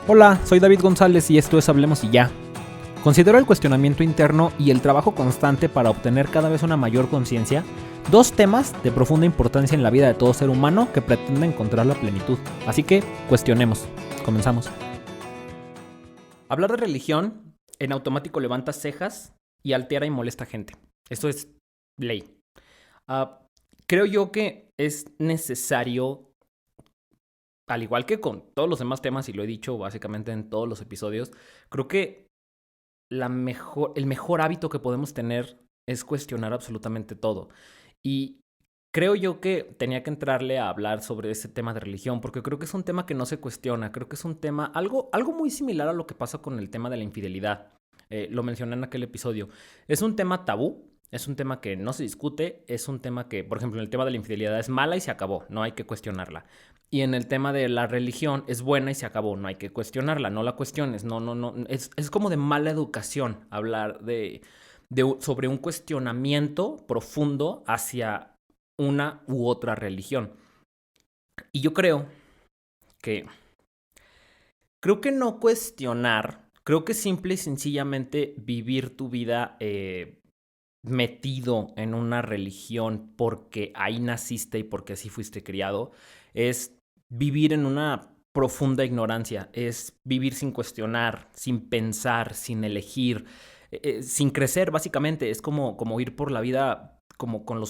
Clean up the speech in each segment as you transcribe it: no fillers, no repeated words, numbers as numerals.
Hola, soy David González y esto es Hablemos y Ya. Considero el cuestionamiento interno y el trabajo constante para obtener cada vez una mayor conciencia dos temas de profunda importancia en la vida de todo ser humano que pretende encontrar la plenitud. Así que, cuestionemos. Comenzamos. Hablar de religión en automático levanta cejas y altera y molesta gente. Esto es ley. Creo yo que es necesario, al igual que con todos los demás temas, y lo he dicho básicamente en todos los episodios, creo que el mejor hábito que podemos tener es cuestionar absolutamente todo. Y creo yo que tenía que entrarle a hablar sobre ese tema de religión, porque creo que es un tema que no se cuestiona, creo que es un tema, algo muy similar a lo que pasa con el tema de la infidelidad. Lo mencioné en aquel episodio. Es un tema tabú, es un tema que no se discute, es un tema que, por ejemplo, en el tema de la infidelidad es mala y se acabó, no hay que cuestionarla. Y en el tema de la religión es buena y se acabó, no hay que cuestionarla, no la cuestiones, no. Es como de mala educación hablar sobre un cuestionamiento profundo hacia una u otra religión. Y yo que, creo que no cuestionar, creo que simple y sencillamente vivir tu vida metido en una religión porque ahí naciste y porque así fuiste criado, es vivir en una profunda ignorancia, es vivir sin cuestionar, sin pensar, sin elegir, sin crecer básicamente. Es como ir por la vida como con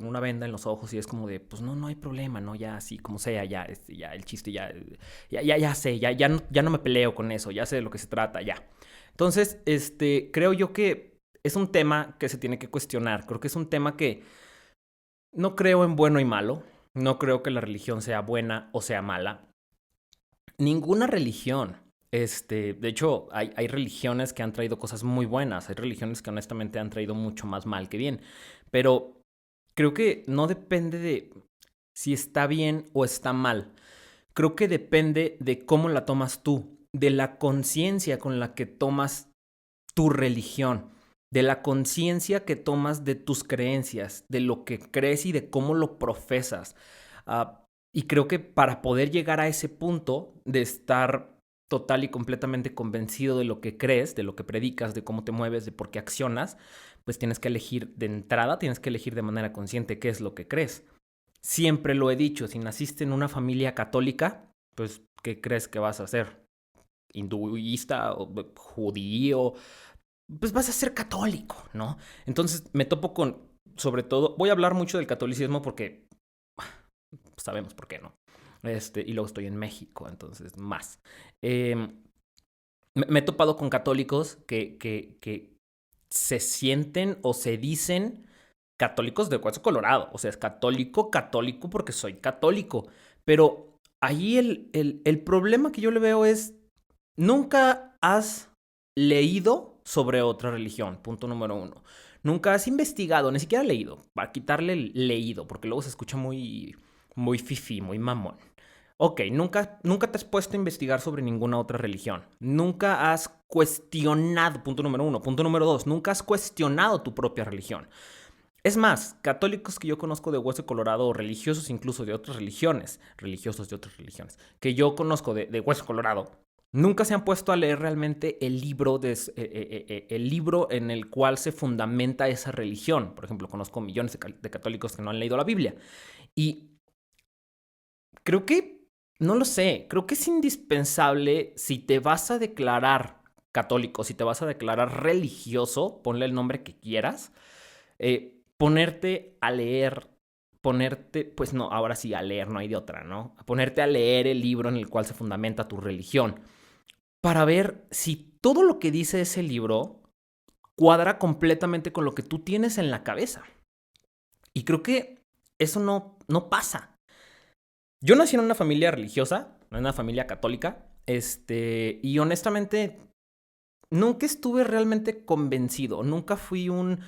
una venda en los ojos y es como de, pues no hay problema, ¿no? Ya así como sea, ya el chiste, ya sé, ya no me peleo con eso, ya sé de lo que se trata, ya. Entonces, creo yo que es un tema que se tiene que cuestionar. Creo que es un tema que no creo en bueno y malo. No creo que la religión sea buena o sea mala. Ninguna religión. De hecho, hay religiones que han traído cosas muy buenas. Hay religiones que honestamente han traído mucho más mal que bien. Pero creo que no depende de si está bien o está mal. Creo que depende de cómo la tomas tú, de la conciencia con la que tomas tu religión, de la conciencia que tomas de tus creencias, de lo que crees y de cómo lo profesas. Y creo que para poder llegar a ese punto de estar total y completamente convencido de lo que crees, de lo que predicas, de cómo te mueves, de por qué accionas, pues tienes que elegir de entrada, tienes que elegir de manera consciente qué es lo que crees. Siempre lo he dicho, si naciste en una familia católica, pues ¿qué crees que vas a hacer? ¿Hinduista o judío? Pues vas a ser católico, ¿no? Entonces me topo con, sobre todo, voy a hablar mucho del catolicismo porque sabemos por qué, ¿no? Y luego estoy en México, entonces más. Me he topado con católicos que se sienten o se dicen católicos de hueso colorado. O sea, es católico porque soy católico. Pero ahí el problema que yo le veo es, nunca has leído sobre otra religión, punto número uno. Nunca has investigado, ni siquiera leído, para quitarle el leído, porque luego se escucha muy fifí, muy mamón. Ok, nunca te has puesto a investigar sobre ninguna otra religión. Nunca has cuestionado, punto número uno. Punto número dos, nunca has cuestionado tu propia religión. Es más, católicos que yo conozco de hueso colorado, o religiosos incluso de otras religiones, religiosos de otras religiones, que yo conozco de hueso colorado, nunca se han puesto a leer realmente el libro en el cual se fundamenta esa religión. Por ejemplo, conozco millones de católicos que no han leído la Biblia. Y creo que, no lo sé, creo que es indispensable, si te vas a declarar católico, si te vas a declarar religioso, ponle el nombre que quieras, ponerte a leer, pues no, ahora sí, a leer, no hay de otra, ¿no? Ponerte a leer el libro en el cual se fundamenta tu religión, para ver si todo lo que dice ese libro cuadra completamente con lo que tú tienes en la cabeza. Y creo que eso no pasa. Yo nací en una familia religiosa, en una familia católica, y honestamente nunca estuve realmente convencido, nunca fui un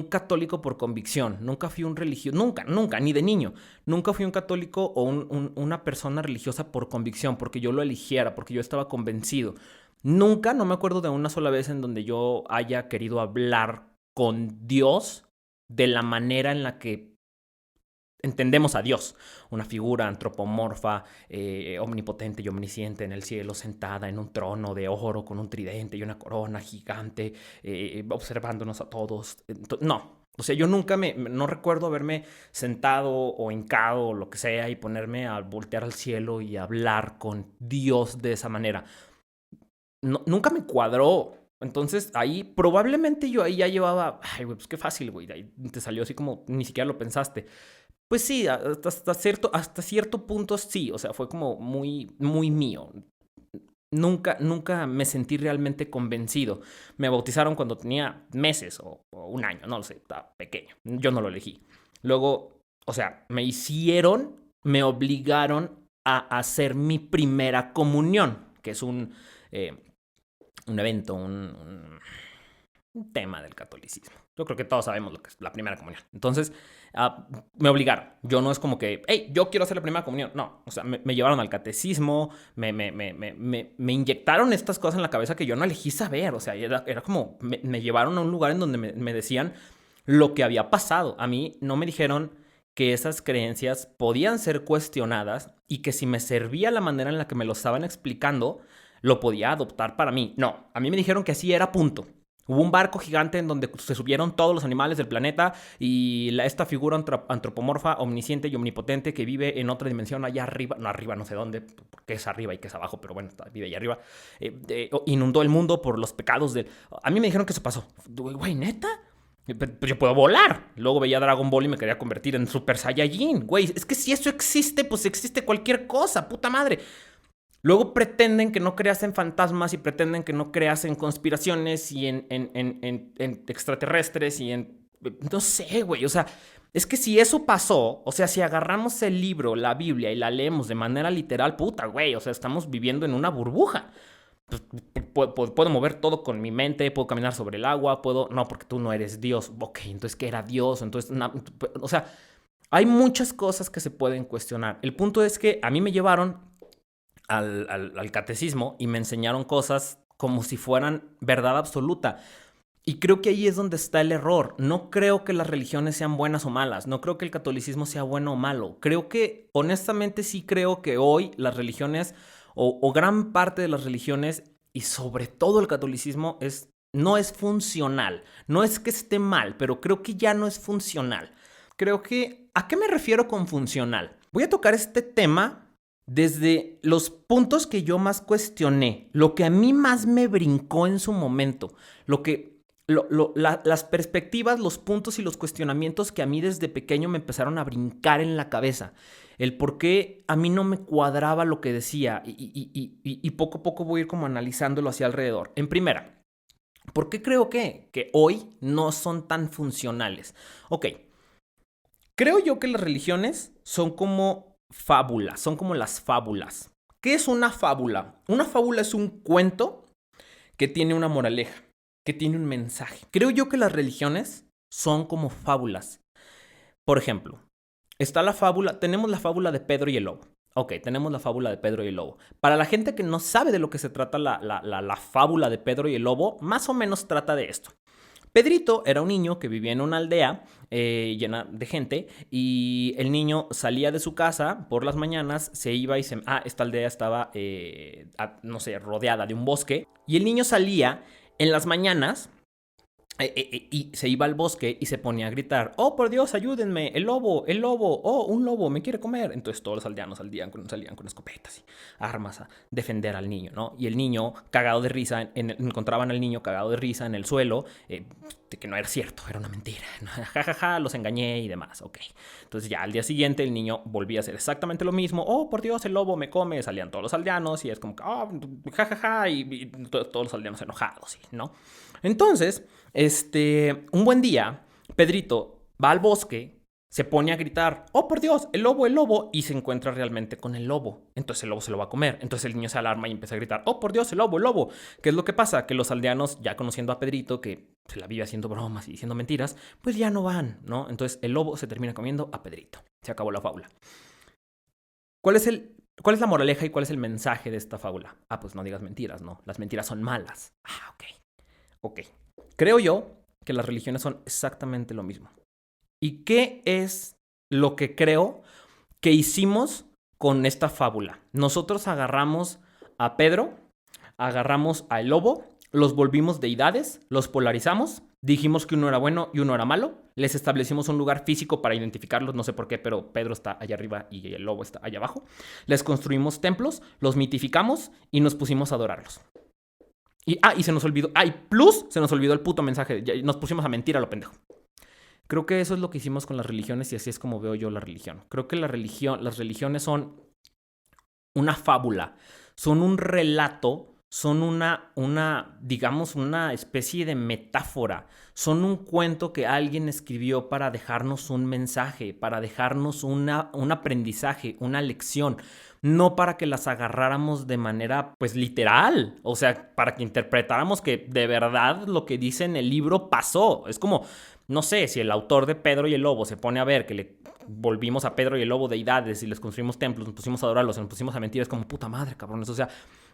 católico por convicción, nunca fui un religioso, nunca, ni de niño, nunca fui un católico o una persona religiosa por convicción, porque yo lo eligiera, porque yo estaba convencido. Nunca, no me acuerdo de una sola vez en donde yo haya querido hablar con Dios de la manera en la que entendemos a Dios, una figura antropomorfa, omnipotente y omnisciente en el cielo, sentada en un trono de oro con un tridente y una corona gigante, observándonos a todos. No, o sea, yo nunca no recuerdo haberme sentado o hincado o lo que sea y ponerme a voltear al cielo y hablar con Dios de esa manera. No, nunca me cuadró. Entonces ahí probablemente yo ahí ya llevaba, ay, güey, pues qué fácil, güey, ahí te salió así como ni siquiera lo pensaste. Pues sí, hasta cierto punto sí, o sea, fue como muy, muy mío. Nunca me sentí realmente convencido. Me bautizaron cuando tenía meses o un año, no lo sé, estaba pequeño. Yo no lo elegí. Luego, o sea, me obligaron a hacer mi primera comunión, que es un evento, un tema del catolicismo. Yo creo que todos sabemos lo que es la primera comunión. Entonces, me obligaron. Yo no es como que, hey, yo quiero hacer la primera comunión. No, o sea, me llevaron al catecismo, me inyectaron estas cosas en la cabeza que yo no elegí saber. O sea, era como, me llevaron a un lugar en donde me decían lo que había pasado. A mí no me dijeron que esas creencias podían ser cuestionadas y que si me servía la manera en la que me lo estaban explicando, lo podía adoptar para mí. No, a mí me dijeron que así era, punto. Hubo un barco gigante en donde se subieron todos los animales del planeta y esta figura antropomorfa, omnisciente y omnipotente que vive en otra dimensión allá arriba, no sé dónde, porque es arriba y que es abajo, pero bueno, vive allá arriba, inundó el mundo por los pecados de... A mí me dijeron que eso pasó. Güey, ¿neta? Pues yo puedo volar. Luego veía Dragon Ball y me quería convertir en Super Saiyajin. Güey, es que si eso existe, pues existe cualquier cosa, puta madre. Luego pretenden que no creas en fantasmas y pretenden que no creas en conspiraciones y en extraterrestres y en... No sé, güey, o sea, es que si eso pasó, o sea, si agarramos el libro, la Biblia y la leemos de manera literal, puta, güey, o sea, estamos viviendo en una burbuja. Puedo mover todo con mi mente, puedo caminar sobre el agua, puedo... No, porque tú no eres Dios. Ok, entonces, ¿qué era Dios? Entonces, o sea, hay muchas cosas que se pueden cuestionar. El punto es que a mí me llevaron al catecismo y me enseñaron cosas como si fueran verdad absoluta. Y creo que ahí es donde está el error. No creo que las religiones sean buenas o malas. No creo que el catolicismo sea bueno o malo. Creo que, honestamente, sí creo que hoy las religiones o gran parte de las religiones y sobre todo el catolicismo no es funcional. No es que esté mal, pero creo que ya no es funcional. Creo que... ¿A qué me refiero con funcional? Voy a tocar este tema desde los puntos que yo más cuestioné, lo que a mí más me brincó en su momento, las perspectivas, los puntos y los cuestionamientos que a mí desde pequeño me empezaron a brincar en la cabeza. El por qué a mí no me cuadraba lo que decía y poco a poco voy a ir como analizándolo hacia alrededor. En primera, ¿por qué creo que hoy no son tan funcionales? Ok, creo yo que las religiones son como fábulas, son como las fábulas. ¿Qué es una fábula? Una fábula es un cuento que tiene una moraleja, que tiene un mensaje. Creo yo que las religiones son como fábulas. Por ejemplo, tenemos la fábula de Pedro y el lobo. Ok, tenemos la fábula de Pedro y el lobo. Para la gente que no sabe de lo que se trata la fábula de Pedro y el lobo, más o menos trata de esto. Pedrito era un niño que vivía en una aldea llena de gente y el niño salía de su casa por las mañanas, se iba y esta aldea estaba, no sé, rodeada de un bosque y el niño salía en las mañanas y se iba al bosque y se ponía a gritar, oh, por Dios, ayúdenme, el lobo, oh, un lobo me quiere comer. Entonces todos los aldeanos salían con escopetas y armas a defender al niño, ¿no? Y el niño, cagado de risa, encontraban al niño cagado de risa en el suelo, de que no era cierto, era una mentira. Ja, los engañé y demás, ok. Entonces ya al día siguiente el niño volvía a hacer exactamente lo mismo, oh, por Dios, el lobo me come, salían todos los aldeanos y es como, oh, y todos los aldeanos enojados, ¿no? Entonces, un buen día, Pedrito va al bosque, se pone a gritar, oh por Dios, el lobo, y se encuentra realmente con el lobo. Entonces el lobo se lo va a comer. Entonces el niño se alarma y empieza a gritar, oh por Dios, el lobo. ¿Qué es lo que pasa? Que los aldeanos, ya conociendo a Pedrito, que se la vive haciendo bromas y diciendo mentiras, pues ya no van, ¿no? Entonces el lobo se termina comiendo a Pedrito. Se acabó la fábula. ¿Cuál es la moraleja y cuál es el mensaje de esta fábula? Ah, pues no digas mentiras, ¿no? Las mentiras son malas. Ah, ok. Creo yo que las religiones son exactamente lo mismo. ¿Y qué es lo que creo que hicimos con esta fábula. Nosotros agarramos a Pedro, agarramos al lobo, los volvimos deidades, los polarizamos, dijimos que uno era bueno y uno era malo, les establecimos un lugar físico para identificarlos, no sé por qué, pero Pedro está allá arriba y el lobo está allá abajo. Les construimos templos, los mitificamos y nos pusimos a adorarlos. Y se nos olvidó, plus se nos olvidó el puto mensaje, nos pusimos a mentir a lo pendejo. Creo que eso es lo que hicimos con las religiones y así es como veo yo la religión. Creo que las religiones son una fábula, son un relato, son digamos, una especie de metáfora, son un cuento que alguien escribió para dejarnos un mensaje, para dejarnos un aprendizaje, una lección, no para que las agarráramos de manera, pues, literal, o sea, para que interpretáramos que de verdad lo que dice en el libro pasó. Es como, no sé, si el autor de Pedro y el Lobo se pone a ver que le volvimos a Pedro y el Lobo deidades y les construimos templos, nos pusimos a adorarlos, nos pusimos a mentir, es como, puta madre, cabrones. O sea,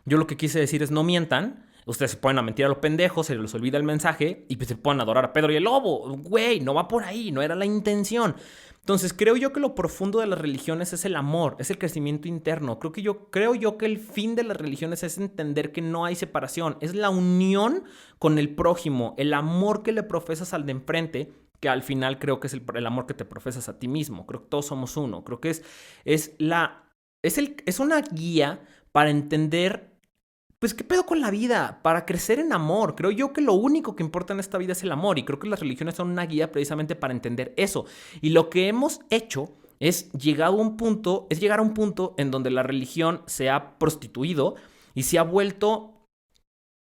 yo lo que quise decir es no mientan. Ustedes se ponen a mentir a los pendejos, se les olvida el mensaje y pues se ponen a adorar a Pedro y el Lobo. Güey, no va por ahí, no era la intención. Entonces creo yo que lo profundo de las religiones es el amor, es el crecimiento interno. Creo yo que el fin de las religiones es entender que no hay separación, es la unión con el prójimo, el amor que le profesas al de enfrente, que al final creo que es el amor que te profesas a ti mismo. Creo que todos somos uno. Creo que es una guía para entender, pues, qué pedo con la vida, para crecer en amor. Creo yo que lo único que importa en esta vida es el amor y creo que las religiones son una guía precisamente para entender eso. Y lo que hemos hecho es llegar a un punto en donde la religión se ha prostituido y se ha vuelto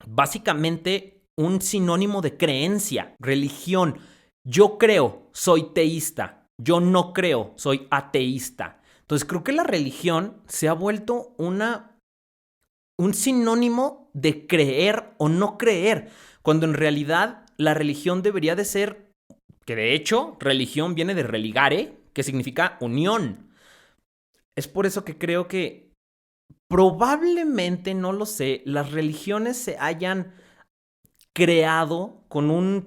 básicamente un sinónimo de creencia, religión. Yo creo, soy teísta. Yo no creo, soy ateísta. Entonces creo que la religión se ha vuelto un sinónimo de creer o no creer, cuando en realidad la religión debería de ser, que de hecho religión viene de religare, que significa unión. Es por eso que creo que probablemente, no lo sé, las religiones se hayan creado con una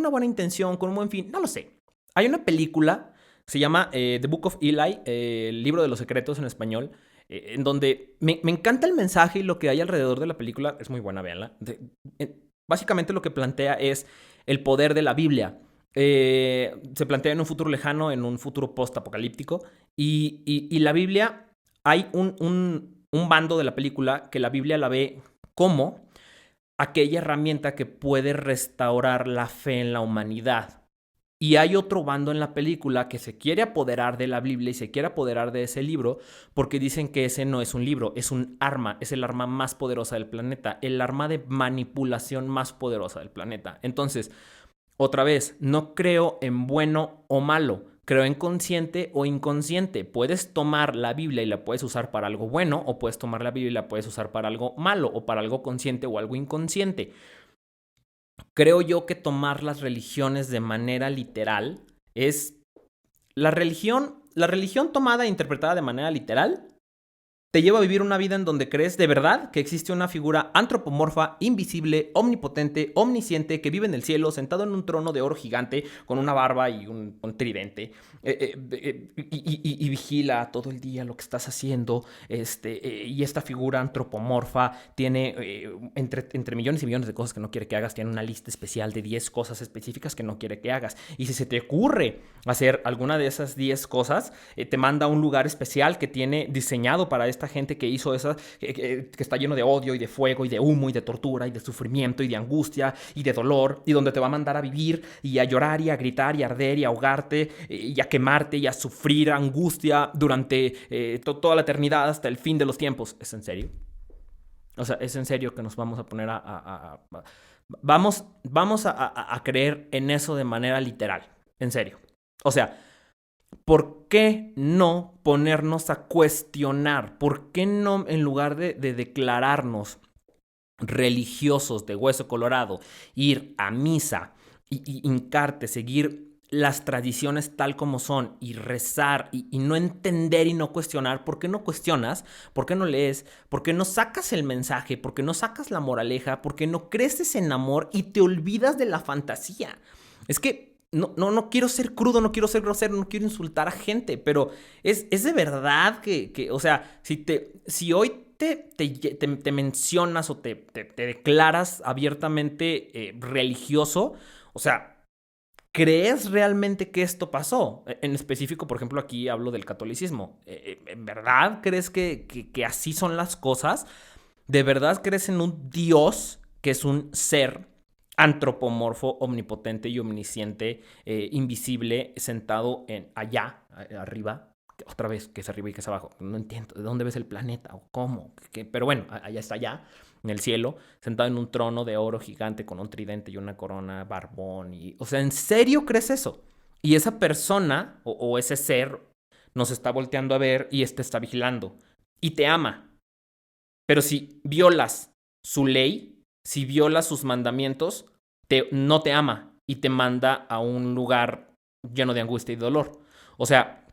buena intención, con un buen fin, no lo sé. Hay una película, se llama The Book of Eli, el libro de los secretos en español, en donde me encanta el mensaje y lo que hay alrededor de la película. Es muy buena, véanla. Básicamente lo que plantea es el poder de la Biblia. Se plantea en un futuro lejano, en un futuro post-apocalíptico, y la Biblia, hay un bando de la película que la Biblia la ve como aquella herramienta que puede restaurar la fe en la humanidad. Y hay otro bando en la película que se quiere apoderar de la Biblia y se quiere apoderar de ese libro porque dicen que ese no es un libro, es un arma, es el arma más poderosa del planeta, el arma de manipulación más poderosa del planeta. Entonces, otra vez, no creo en bueno o malo, creo en consciente o inconsciente. Puedes tomar la Biblia y la puedes usar para algo bueno, o puedes tomar la Biblia y la puedes usar para algo malo, o para algo consciente o algo inconsciente. Creo yo que tomar las religiones de manera literal es... La religión tomada e interpretada de manera literal te lleva a vivir una vida en donde crees de verdad que existe una figura antropomorfa, invisible, omnipotente, omnisciente, que vive en el cielo, sentado en un trono de oro gigante, con una barba y un tridente, y vigila todo el día lo que estás haciendo, y esta figura antropomorfa tiene, entre millones y millones de cosas que no quiere que hagas, tiene una lista especial de 10 cosas específicas que no quiere que hagas. Y si se te ocurre hacer alguna de esas 10 cosas, te manda a un lugar especial que tiene diseñado para esta gente que hizo esa, que está lleno de odio y de fuego y de humo y de tortura y de sufrimiento y de angustia y de dolor, y donde te va a mandar a vivir y a llorar y a gritar y a arder y a ahogarte y a quemarte y a sufrir angustia durante toda la eternidad hasta el fin de los tiempos. ¿Es en serio? O sea, ¿es en serio que nos vamos a poner vamos a creer en eso de manera literal? En serio. O sea, ¿por qué no ponernos a cuestionar? ¿Por qué no, en lugar de declararnos religiosos de hueso colorado, ir a misa y hincarte, seguir las tradiciones tal como son y rezar y no entender y no cuestionar? ¿Por qué no cuestionas? ¿Por qué no lees? ¿Por qué no sacas el mensaje? ¿Por qué no sacas la moraleja? ¿Por qué no creces en amor y te olvidas de la fantasía? Es que no quiero ser crudo, no quiero ser grosero, no quiero insultar a gente, pero es de verdad o sea, si hoy te mencionas o te declaras abiertamente religioso, o sea, ¿crees realmente que esto pasó? En específico, por ejemplo, aquí hablo del catolicismo. ¿En verdad crees que así son las cosas? ¿De verdad crees en un Dios que es un ser antropomorfo, omnipotente y omnisciente, invisible, sentado en allá, arriba? Otra vez, que es arriba y que es abajo. No entiendo. ¿De dónde ves el planeta? ¿O cómo? Pero bueno, allá está allá, en el cielo, sentado en un trono de oro gigante con un tridente y una corona, barbón. O sea, ¿en serio crees eso? Y esa persona o ese ser nos está volteando a ver y te está vigilando. Y te ama. Pero si violas su ley, si violas sus mandamientos, no te ama y te manda a un lugar lleno de angustia y dolor. O sea,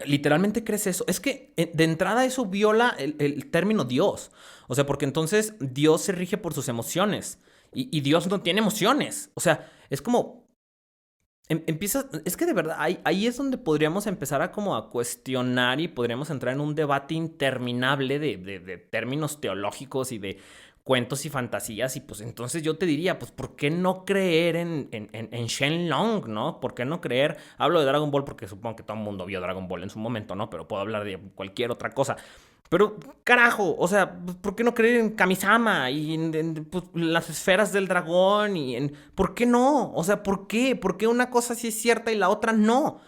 literalmente crees eso. Es que de entrada eso viola el término Dios. O sea, porque entonces Dios se rige por sus emociones y Dios no tiene emociones. O sea, es como es que de verdad, ahí es donde podríamos empezar a cuestionar y podríamos entrar en un debate interminable de términos teológicos y de cuentos y fantasías. Y pues entonces yo te diría, pues ¿por qué no creer en Shenlong, no? ¿Por qué no creer? Hablo de Dragon Ball porque supongo que todo el mundo vio Dragon Ball en su momento, ¿no? Pero puedo hablar de cualquier otra cosa. Pero, carajo, o sea, ¿por qué no creer en Kamisama y en pues, las esferas del dragón? ¿Por qué no? O sea, ¿por qué? ¿Por qué una cosa sí es cierta y la otra no?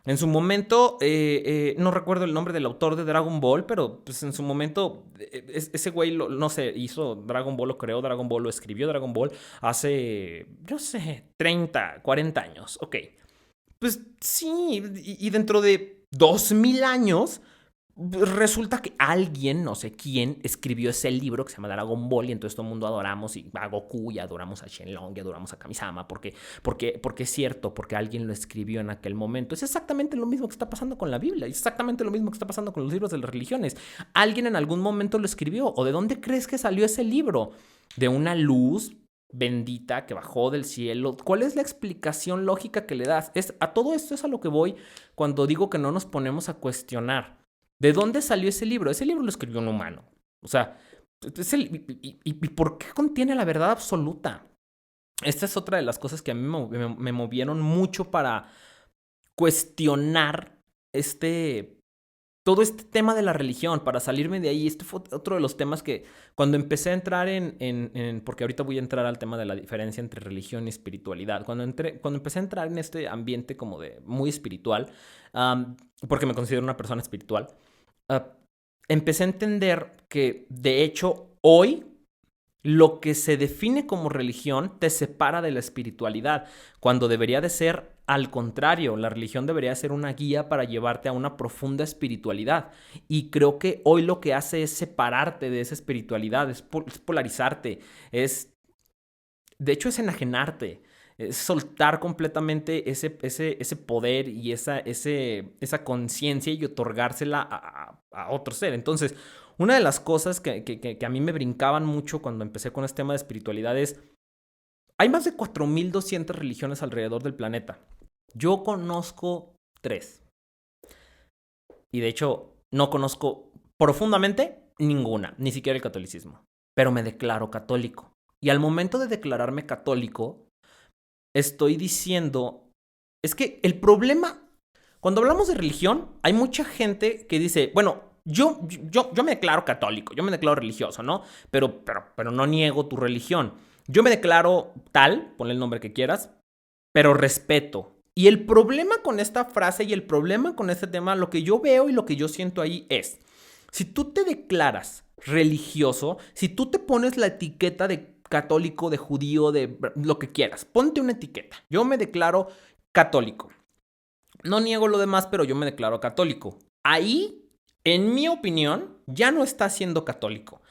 En su momento, no recuerdo el nombre del autor de Dragon Ball, pero pues en su momento, ese güey, no sé, hizo Dragon Ball, o creó Dragon Ball, o escribió Dragon Ball hace, no sé, 30, 40 años. Ok. Pues sí, y dentro de 2000 años resulta que alguien, no sé quién, escribió ese libro que se llama Dragon Ball y entonces todo el mundo adoramos a Goku y adoramos a Shenlong y adoramos a Kamisama porque es cierto, porque alguien lo escribió en aquel momento. Es exactamente lo mismo que está pasando con la Biblia, es exactamente lo mismo que está pasando con los libros de las religiones. Alguien en algún momento lo escribió. ¿O de dónde crees que salió ese libro? ¿De una luz bendita que bajó del cielo? ¿Cuál es la explicación lógica que le das? A todo esto es a lo que voy cuando digo que no nos ponemos a cuestionar. ¿De dónde salió ese libro? Ese libro lo escribió un humano. O sea, ¿y por qué contiene la verdad absoluta? Esta es otra de las cosas que a mí me movieron mucho para cuestionar todo este tema de la religión, para salirme de ahí. Este fue otro de los temas que cuando empecé a entrar porque ahorita voy a entrar al tema de la diferencia entre religión y espiritualidad. Cuando empecé a entrar en este ambiente como de muy espiritual, porque me considero una persona espiritual, uh, empecé a entender que, de hecho, hoy lo que se define como religión te separa de la espiritualidad, cuando debería de ser al contrario. La religión debería ser una guía para llevarte a una profunda espiritualidad. Y creo que hoy lo que hace es separarte de esa espiritualidad, es polarizarte, de hecho es enajenarte. Es soltar completamente ese poder y esa conciencia y otorgársela a otro ser. Entonces, una de las cosas que a mí me brincaban mucho cuando empecé con este tema de espiritualidad es, hay más de 4200 religiones alrededor del planeta. Yo conozco 3. Y de hecho, no conozco profundamente ninguna, ni siquiera el catolicismo. Pero me declaro católico. Y al momento de declararme católico, estoy diciendo, es que el problema, cuando hablamos de religión, hay mucha gente que dice, bueno, yo me declaro católico, yo me declaro religioso, ¿no? Pero no niego tu religión. Yo me declaro tal, ponle el nombre que quieras, pero respeto. Y el problema con esta frase y el problema con este tema, lo que yo veo y lo que yo siento ahí es, si tú te declaras religioso, si tú te pones la etiqueta de católico, de judío, de lo que quieras, ponte una etiqueta. Yo me declaro católico. No niego lo demás, pero yo me declaro católico. Ahí, en mi opinión, ya no estás siendo católico.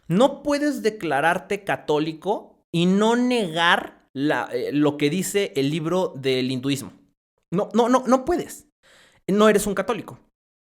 No puedes declararte católico y no negar lo que dice el libro del hinduismo. No puedes. No eres un católico.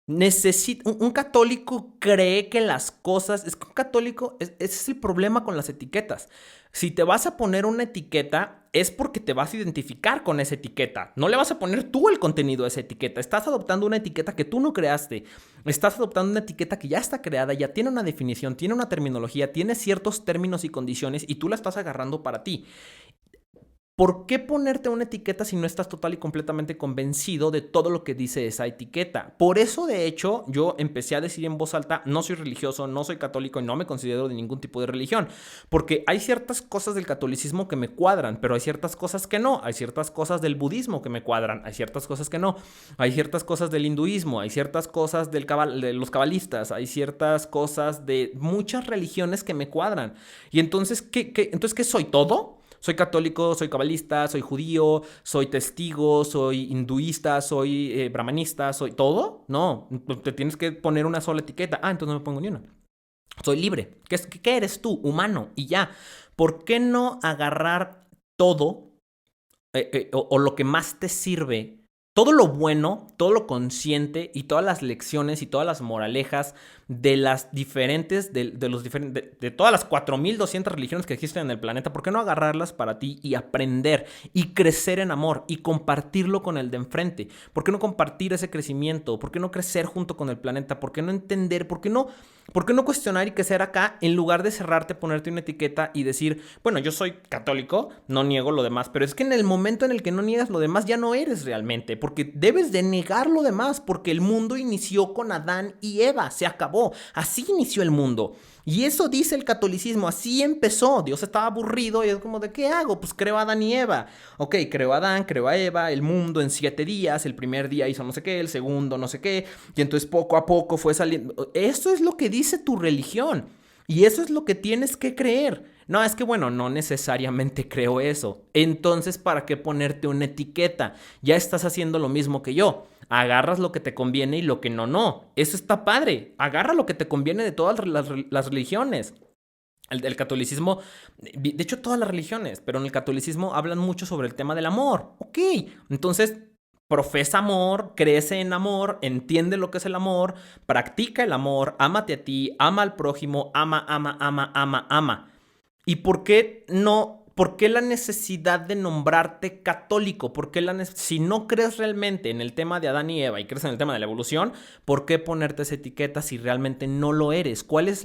Un católico cree que las cosas... Es que un católico... Ese es el problema con las etiquetas. Si te vas a poner una etiqueta, es porque te vas a identificar con esa etiqueta. No le vas a poner tú el contenido a esa etiqueta. Estás adoptando una etiqueta que tú no creaste. Estás adoptando una etiqueta que ya está creada, ya tiene una definición, tiene una terminología, tiene ciertos términos y condiciones y tú la estás agarrando para ti. ¿Por qué ponerte una etiqueta si no estás total y completamente convencido de todo lo que dice esa etiqueta? Por eso, de hecho, yo empecé a decir en voz alta, no soy religioso, no soy católico y no me considero de ningún tipo de religión. Porque hay ciertas cosas del catolicismo que me cuadran, pero hay ciertas cosas que no. Hay ciertas cosas del budismo que me cuadran, hay ciertas cosas que no. Hay ciertas cosas del hinduismo, hay ciertas cosas de los cabalistas, hay ciertas cosas de muchas religiones que me cuadran. Y entonces, entonces, ¿qué soy? ¿Todo? Soy católico, soy cabalista, soy judío, soy testigo, soy hinduista, soy brahmanista, soy todo. No, te tienes que poner una sola etiqueta. Ah, entonces no me pongo ni una. Soy libre. ¿Qué eres tú? Humano. Y ya. ¿Por qué no agarrar todo o lo que más te sirve? Todo lo bueno, todo lo consciente y todas las lecciones y todas las moralejas de las diferentes, de todas las 4200 religiones que existen en el planeta, ¿por qué no agarrarlas para ti y aprender y crecer en amor y compartirlo con el de enfrente? ¿Por qué no compartir ese crecimiento? ¿Por qué no crecer junto con el planeta? ¿Por qué no entender? ¿Por qué no cuestionar y crecer acá en lugar de cerrarte, ponerte una etiqueta y decir, bueno, yo soy católico, no niego lo demás, pero es que en el momento en el que no niegas lo demás ya no eres realmente, porque debes de negar lo demás, porque el mundo inició con Adán y Eva, se acabó. Así inició el mundo. Y eso dice el catolicismo, así empezó. Dios estaba aburrido y es como, ¿de qué hago? Pues creo a Adán y Eva. Ok, creo a Adán, creo a Eva, el mundo en 7 días, el primer día hizo no sé qué, el segundo no sé qué, y entonces poco a poco fue saliendo. Eso es lo que dice tu religión. Y eso es lo que tienes que creer. No, es que bueno, no necesariamente creo eso. Entonces, ¿para qué ponerte una etiqueta? Ya estás haciendo lo mismo que yo. Agarras lo que te conviene y lo que no, no. Eso está padre. Agarra lo que te conviene de todas las religiones. El catolicismo, de hecho todas las religiones, pero en el catolicismo hablan mucho sobre el tema del amor. Ok, entonces profesa amor, crece en amor, entiende lo que es el amor, practica el amor, ámate a ti, ama al prójimo, ama, ama, ama, ama, ama. ¿Y por qué no? ¿Por qué la necesidad de nombrarte católico? ¿Por qué si no crees realmente en el tema de Adán y Eva y crees en el tema de la evolución, ¿por qué ponerte esa etiqueta si realmente no lo eres? ¿Cuál es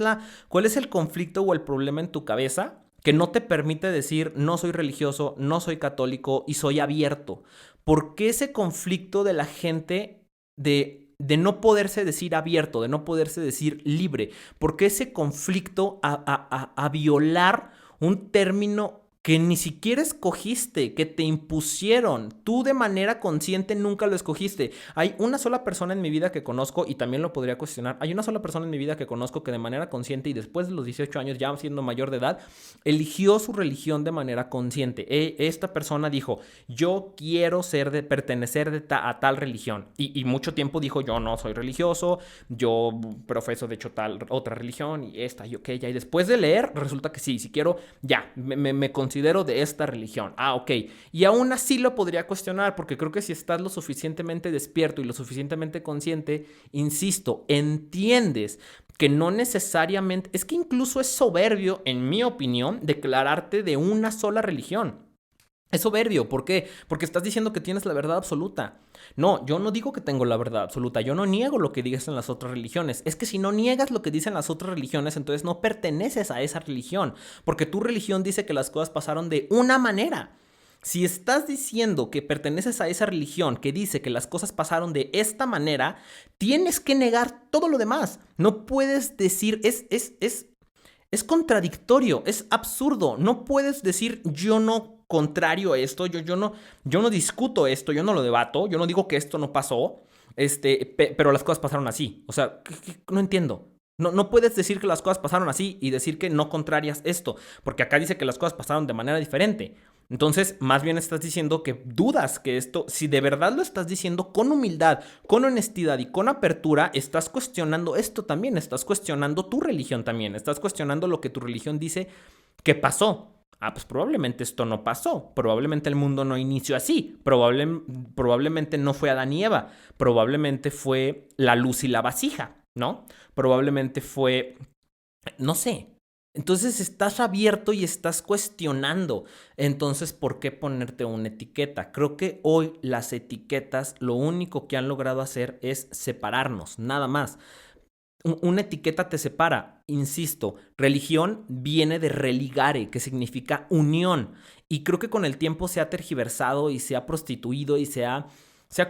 el conflicto o el problema en tu cabeza que no te permite decir no soy religioso, no soy católico y soy abierto? ¿Por qué ese conflicto de la gente de no poderse decir abierto, de no poderse decir libre? ¿Por qué ese conflicto a violar un término que ni siquiera escogiste, que te impusieron? Tú de manera consciente nunca lo escogiste. Hay una sola persona en mi vida que conozco, y también lo podría cuestionar, hay una sola persona en mi vida que conozco que de manera consciente y después de los 18 años, ya siendo mayor de edad, eligió su religión de manera consciente. Esta persona dijo, yo quiero pertenecer a tal religión. Y mucho tiempo dijo, yo no soy religioso, yo profeso de hecho tal otra religión y esta y aquella. Y después de leer, resulta que sí, si quiero, ya, me considero de esta religión. Ah, ok. Y aún así lo podría cuestionar, porque creo que si estás lo suficientemente despierto y lo suficientemente consciente, insisto, entiendes que no necesariamente, es que incluso es soberbio, en mi opinión, declararte de una sola religión. Es soberbio, ¿por qué? Porque estás diciendo que tienes la verdad absoluta. No, yo no digo que tengo la verdad absoluta, yo no niego lo que digas en las otras religiones. Es que si no niegas lo que dicen las otras religiones, entonces no perteneces a esa religión, porque tu religión dice que las cosas pasaron de una manera. Si estás diciendo que perteneces a esa religión que dice que las cosas pasaron de esta manera, tienes que negar todo lo demás. No puedes decir, es contradictorio, es absurdo. No puedes decir yo no contrario a esto, yo no discuto esto, yo no lo debato, yo no digo que esto no pasó, pero las cosas pasaron así. O sea, no entiendo. No puedes decir que las cosas pasaron así y decir que no contrarias esto, porque acá dice que las cosas pasaron de manera diferente. Entonces, más bien estás diciendo que dudas que esto, si de verdad lo estás diciendo con humildad, con honestidad y con apertura, estás cuestionando esto también, estás cuestionando tu religión también, estás cuestionando lo que tu religión dice que pasó. Pues probablemente esto no pasó, probablemente el mundo no inició así, probablemente no fue Adán y Eva, probablemente fue la luz y la vasija, ¿no? Probablemente fue, no sé. Entonces estás abierto y estás cuestionando. Entonces, ¿por qué ponerte una etiqueta? Creo que hoy las etiquetas lo único que han logrado hacer es separarnos, nada más. Una etiqueta te separa, insisto, religión viene de religare, que significa unión, y creo que con el tiempo se ha tergiversado y se ha prostituido y se ha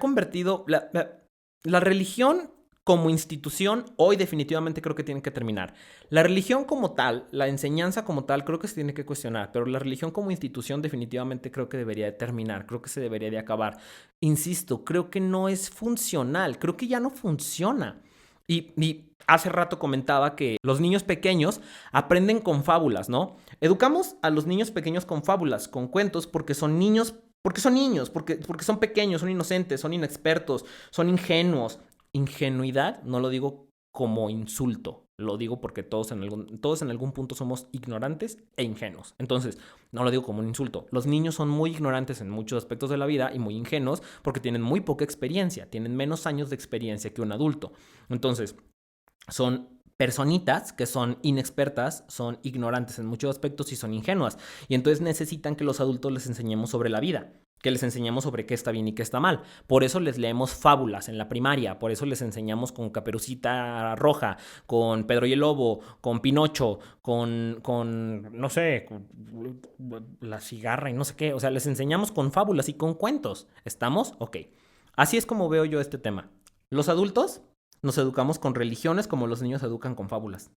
convertido, la religión como institución, hoy definitivamente creo que tiene que terminar. La religión como tal, la enseñanza como tal, creo que se tiene que cuestionar, pero la religión como institución definitivamente creo que debería de terminar, creo que se debería de acabar. Insisto, creo que no es funcional, creo que ya no funciona. Y hace rato comentaba que los niños pequeños aprenden con fábulas, ¿no? Educamos a los niños pequeños con fábulas, con cuentos, porque son niños, porque son pequeños, son inocentes, son inexpertos, son ingenuos. Ingenuidad no lo digo como insulto, lo digo porque todos en algún punto somos ignorantes e ingenuos. Entonces, no lo digo como un insulto. Los niños son muy ignorantes en muchos aspectos de la vida y muy ingenuos porque tienen muy poca experiencia, tienen menos años de experiencia que un adulto. Entonces, son personitas que son inexpertas, son ignorantes en muchos aspectos y son ingenuas. Y entonces necesitan que los adultos les enseñemos sobre la vida, que les enseñemos sobre qué está bien y qué está mal. Por eso les leemos fábulas en la primaria, por eso les enseñamos con Caperucita Roja, con Pedro y el Lobo, con Pinocho, no sé, con la cigarra y no sé qué. O sea, les enseñamos con fábulas y con cuentos. ¿Estamos? Ok. Así es como veo yo este tema. Los adultos nos educamos con religiones como los niños se educan con fábulas.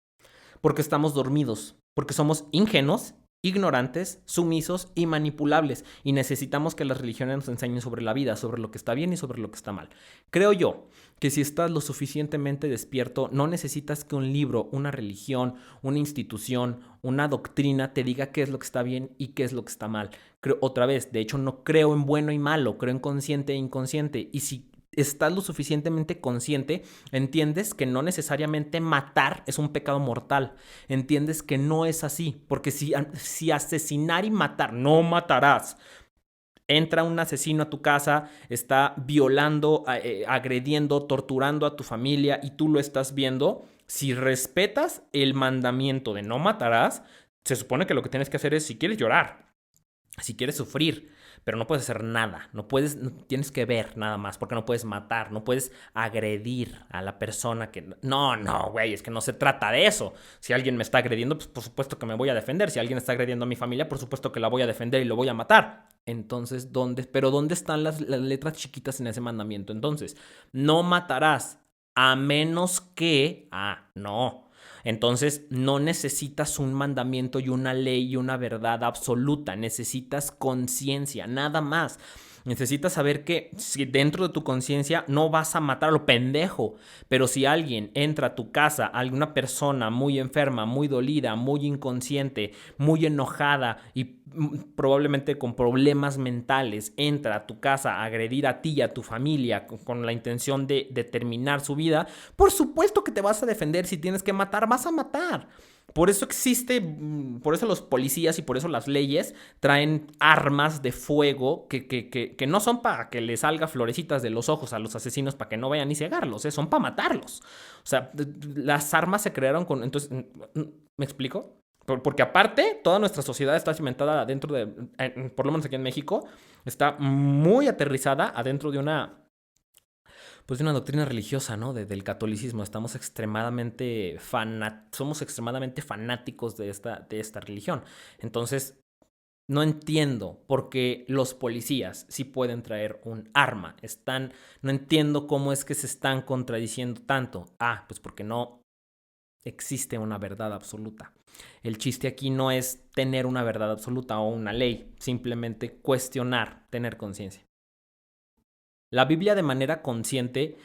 Porque estamos dormidos, porque somos ingenuos, ignorantes, sumisos y manipulables. Y necesitamos que las religiones nos enseñen sobre la vida, sobre lo que está bien y sobre lo que está mal. Creo yo que si estás lo suficientemente despierto, no necesitas que un libro, una religión, una institución, una doctrina te diga qué es lo que está bien y qué es lo que está mal. Creo, otra vez, de hecho no creo en bueno y malo, creo en consciente e inconsciente. Y si estás lo suficientemente consciente, entiendes que no necesariamente matar es un pecado mortal. Entiendes que no es así, porque si asesinar y matar, no matarás. Entra un asesino a tu casa, está violando, agrediendo, torturando a tu familia y tú lo estás viendo. Si respetas el mandamiento de no matarás, se supone que lo que tienes que hacer es, si quieres llorar, si quieres sufrir, pero no puedes hacer nada, tienes que ver nada más, porque no puedes matar, no puedes agredir a la persona que... No, güey, es que no se trata de eso. Si alguien me está agrediendo, pues por supuesto que me voy a defender. Si alguien está agrediendo a mi familia, por supuesto que la voy a defender y lo voy a matar. Entonces, ¿dónde están las letras chiquitas en ese mandamiento? Entonces, no matarás a menos que... no. Entonces, no necesitas un mandamiento y una ley y una verdad absoluta, necesitas conciencia, nada más. Necesitas saber que si dentro de tu conciencia no vas a matar a lo pendejo, pero si alguien entra a tu casa, alguna persona muy enferma, muy dolida, muy inconsciente, muy enojada y probablemente con problemas mentales, entra a tu casa a agredir a ti y a tu familia con la intención de terminar su vida, por supuesto que te vas a defender. Si tienes que matar, vas a matar. Por eso por eso los policías y por eso las leyes traen armas de fuego que no son para que les salga florecitas de los ojos a los asesinos para que no vayan ni cegarlos, son para matarlos. O sea, las armas se crearon con... Entonces, ¿me explico? Porque aparte, toda nuestra sociedad está cimentada adentro por lo menos aquí en México, está muy aterrizada adentro de una doctrina religiosa, ¿no? Del catolicismo. Somos extremadamente fanáticos de esta religión. Entonces, no entiendo por qué los policías sí pueden traer un arma. No entiendo cómo es que se están contradiciendo tanto. Pues porque no existe una verdad absoluta. El chiste aquí no es tener una verdad absoluta o una ley, simplemente cuestionar, tener conciencia. La Biblia de manera consciente,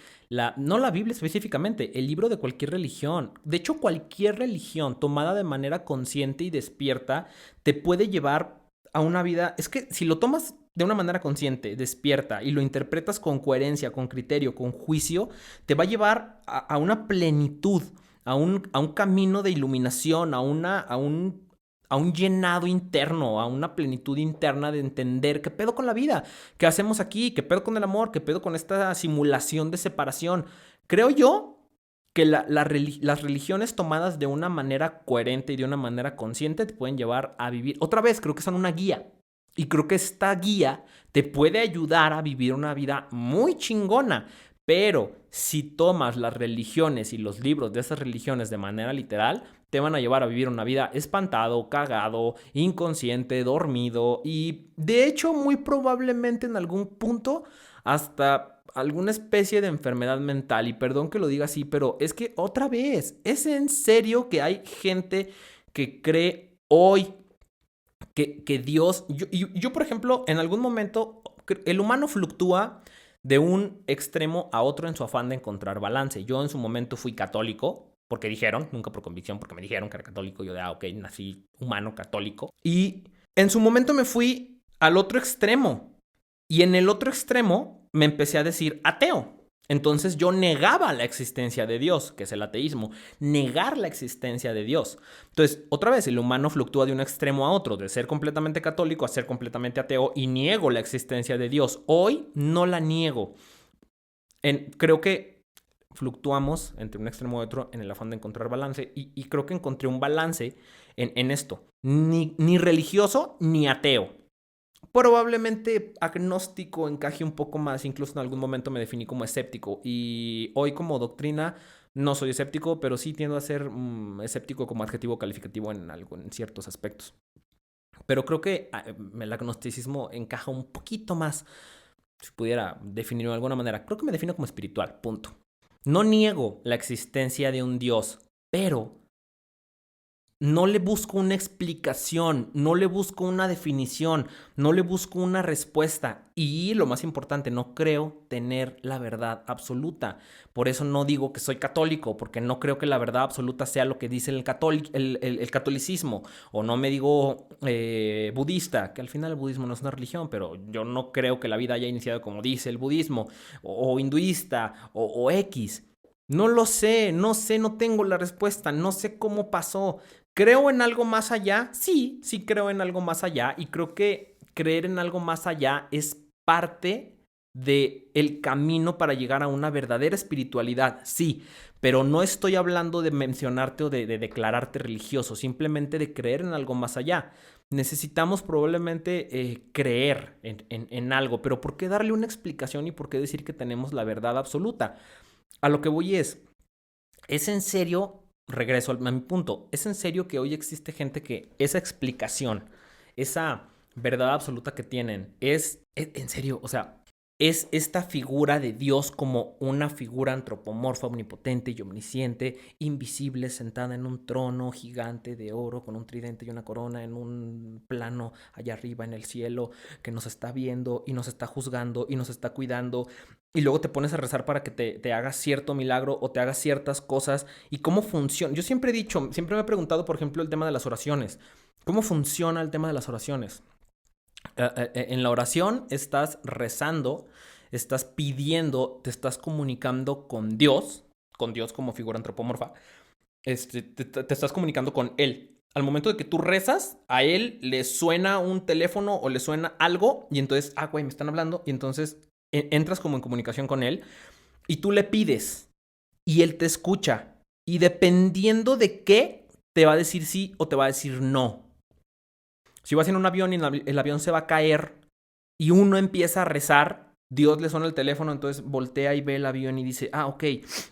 no la Biblia específicamente, el libro de cualquier religión. De hecho, cualquier religión tomada de manera consciente y despierta te puede llevar a una vida... Es que si lo tomas de una manera consciente, despierta, y lo interpretas con coherencia, con criterio, con juicio, te va a llevar a una plenitud, a un camino de iluminación, a un a un llenado interno, a una plenitud interna de entender qué pedo con la vida, qué hacemos aquí, qué pedo con el amor, qué pedo con esta simulación de separación. Creo yo que las religiones tomadas de una manera coherente y de una manera consciente te pueden llevar a vivir. Otra vez, creo que son una guía. Y creo que esta guía te puede ayudar a vivir una vida muy chingona. Pero si tomas las religiones y los libros de esas religiones de manera literal, te van a llevar a vivir una vida espantado, cagado, inconsciente, dormido y de hecho muy probablemente en algún punto hasta alguna especie de enfermedad mental. Y perdón que lo diga así, pero es que otra vez, es en serio que hay gente que cree hoy que Dios... Yo, por ejemplo, en algún momento, el humano fluctúa de un extremo a otro en su afán de encontrar balance. Yo en su momento fui católico, porque dijeron, nunca por convicción, porque me dijeron que era católico. Yo de, ok, nací humano católico. Y en su momento me fui al otro extremo. Y en el otro extremo me empecé a decir ateo. Entonces yo negaba la existencia de Dios, que es el ateísmo, negar la existencia de Dios. Entonces, otra vez, el humano fluctúa de un extremo a otro, de ser completamente católico a ser completamente ateo, y niego la existencia de Dios. Hoy no la niego. Creo que fluctuamos entre un extremo y otro en el afán de encontrar balance, y creo que encontré un balance en esto. Ni religioso ni ateo. Probablemente agnóstico encaje un poco más, incluso en algún momento me definí como escéptico y hoy como doctrina no soy escéptico, pero sí tiendo a ser escéptico como adjetivo calificativo en ciertos aspectos. Pero creo que el agnosticismo encaja un poquito más, si pudiera definirlo de alguna manera. Creo que me defino como espiritual, punto. No niego la existencia de un Dios, pero no le busco una explicación, no le busco una definición, no le busco una respuesta. Y lo más importante, no creo tener la verdad absoluta. Por eso no digo que soy católico, porque no creo que la verdad absoluta sea lo que dice el catolicismo. O no me digo budista, que al final el budismo no es una religión, pero yo no creo que la vida haya iniciado como dice el budismo, o hinduista, o X. No lo sé, no tengo la respuesta, no sé cómo pasó. ¿Creo en algo más allá? Sí creo en algo más allá y creo que creer en algo más allá es parte del camino para llegar a una verdadera espiritualidad, sí, pero no estoy hablando de mencionarte o de declararte religioso, simplemente de creer en algo más allá. Necesitamos probablemente creer en algo, pero ¿por qué darle una explicación y por qué decir que tenemos la verdad absoluta? A lo que voy ¿es en serio? Regreso a mi punto. ¿Es en serio que hoy existe gente que esa explicación, esa verdad absoluta que tienen, es en serio? O sea, es esta figura de Dios como una figura antropomorfa, omnipotente y omnisciente, invisible, sentada en un trono gigante de oro con un tridente y una corona en un plano allá arriba en el cielo, que nos está viendo y nos está juzgando y nos está cuidando. Y luego te pones a rezar para que te haga cierto milagro o te haga ciertas cosas. ¿Y cómo funciona? Yo siempre he dicho, siempre me he preguntado, por ejemplo, el tema de las oraciones. ¿Cómo funciona el tema de las oraciones? En la oración estás rezando, estás pidiendo, te estás comunicando con Dios como figura antropomorfa. Te estás comunicando con Él. Al momento de que tú rezas, a Él le suena un teléfono o le suena algo y entonces, güey, me están hablando y entonces entras como en comunicación con Él y tú le pides y Él te escucha y dependiendo de qué, te va a decir sí o te va a decir no. Si vas en un avión y el avión se va a caer y uno empieza a rezar, Dios le suena el teléfono, entonces voltea y ve el avión y dice, ok,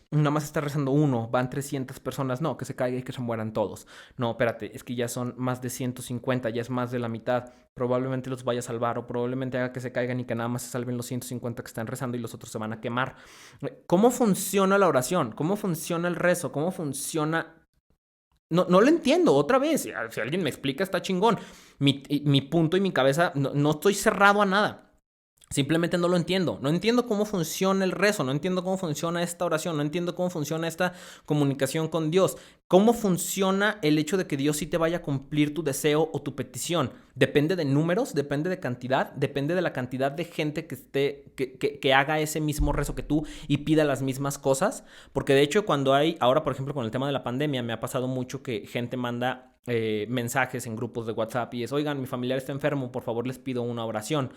nada más está rezando uno, van 300 personas, no, que se caiga y que se mueran todos. No, espérate, es que ya son más de 150, ya es más de la mitad, probablemente los vaya a salvar o probablemente haga que se caigan y que nada más se salven los 150 que están rezando y los otros se van a quemar. ¿Cómo funciona la oración? ¿Cómo funciona el rezo? ¿Cómo funciona? No lo entiendo, otra vez, si alguien me explica está chingón. Mi punto y mi cabeza, no estoy cerrado a nada. Simplemente no lo entiendo. No entiendo cómo funciona el rezo, no entiendo cómo funciona esta oración, no entiendo cómo funciona esta comunicación con Dios. ¿Cómo funciona el hecho de que Dios sí te vaya a cumplir tu deseo o tu petición? Depende de números, depende de cantidad, depende de la cantidad de gente que haga ese mismo rezo que tú y pida las mismas cosas. Porque de hecho ahora por ejemplo con el tema de la pandemia me ha pasado mucho que gente manda mensajes en grupos de WhatsApp y es, oigan, mi familiar está enfermo, por favor les pido una oración.